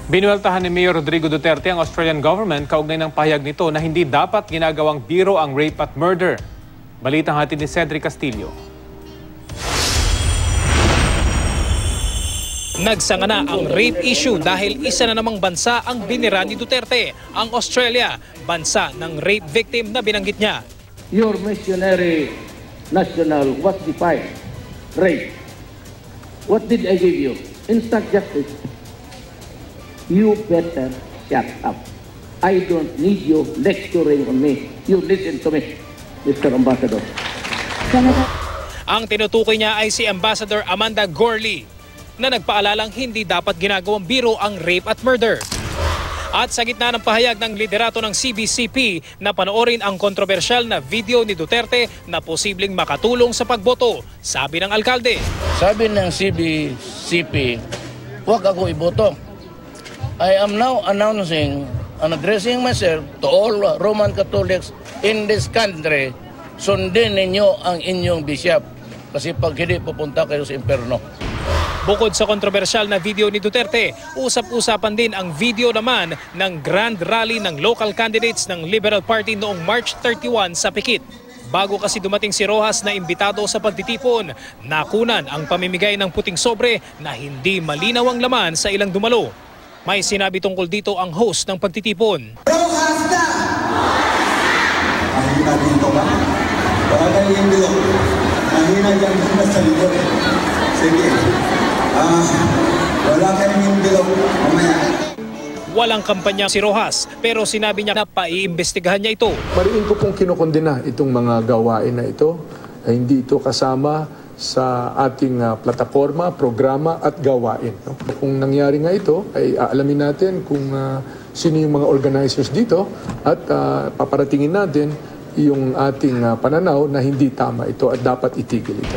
Binueltahan ni Mayor Rodrigo Duterte ang Australian government kaugnay ng pahayag nito na hindi dapat ginagawang biro ang rape at murder. Balitang hatid ni Cedric Castillo. Nagsanga na ang rape issue dahil isa na namang bansa ang binira ni Duterte, ang Australia, bansa ng rape victim na binanggit niya. Your missionary national was defied rape. What did I give you? Instant justice. You better shut up. I don't need you lecturing on me. You listen to me, Mr. Ambassador. Ang tinutukoy niya ay si Ambassador Amanda Gourley na nagpaalalang hindi dapat ginagawang biro ang rape at murder. At sa gitna ng pahayag ng liderato ng CBCP na panoorin ang kontrobersyal na video ni Duterte na posibleng makatulong sa pagboto, sabi ng alkalde. Sabi ng CBCP, huwag ako iboto. I am now announcing and addressing myself to all Roman Catholics in this country, sundin ninyo ang inyong bishop kasi pag hindi pupunta kayo sa impyerno. Bukod sa kontrobersyal na video ni Duterte, usap-usapan din ang video naman ng grand rally ng local candidates ng Liberal Party noong March 31 sa Pikit. Bago kasi dumating si Rojas na imbitado sa pagtitipon, nakunan ang pamimigay ng puting sobre na hindi malinaw ang laman sa ilang dumalo. May sinabi tungkol dito ang host ng pagtitipon. Rojas na! Mahina dito ba? Bagay yung bilog. Mahina dyan na sa likod. Sige. Wala kayong yung bilog. Mamaya. Walang kampanya si Rojas pero sinabi niya na paiimbestigahan niya ito. Mariin ko pong kinukondena itong mga gawain na ito. Hindi ito kasama sa ating plataforma, programa at gawain. Kung nangyari nga ito, ay aalamin natin kung sino yung mga organizers dito at paparatingin natin yung ating pananaw na hindi tama ito at dapat itigil ito.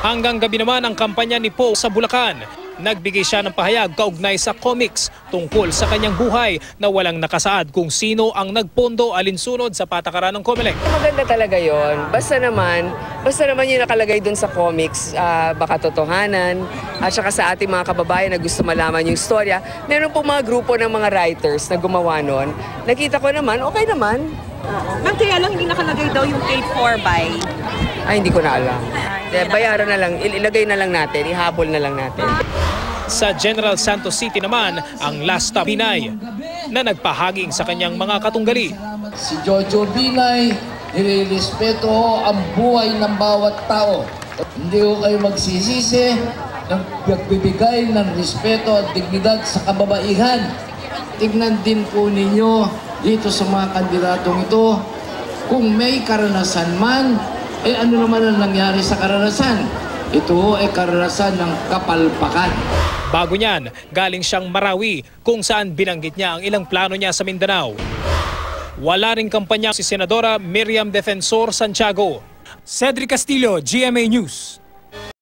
Hanggang gabi naman ang kampanya ni Poe sa Bulacan. Nagbigay siya ng pahayag kaugnay sa comics tungkol sa kanyang buhay na walang nakasaad kung sino ang nagpondo alinsunod sa patakaran ng COMELEC. Maganda talaga yon. Basta naman yung nakalagay dun sa comics, baka totohanan, at saka sa ating mga kababayan na gusto malaman yung storya. Meron pong mga grupo ng mga writers na gumawa nun. Nakita ko naman, okay naman. Ma'am, kaya lang hindi nakalagay daw yung paid for by? Ay, hindi ko na alam. Bayaran na lang, ilagay na lang natin, ihabol na lang natin. Sa General Santos City naman, ang Last Stop Binay na nagpahaging sa kanyang mga katunggali. Si Jojo Binay, nilirespeto ang buhay ng bawat tao. Hindi ko kayo magsisisi ng pagbibigay ng respeto at dignidad sa kababaihan. Tignan din po ninyo dito sa mga kandidatong ito, kung may karanasan man, ano naman ang nangyari sa karanasan? Ito ay karanasan ng kapalpakan. Bago niyan, galing siyang Marawi kung saan binanggit niya ang ilang plano niya sa Mindanao. Wala ring kampanya si Senadora Miriam Defensor Santiago. Cedric Castillo, GMA News.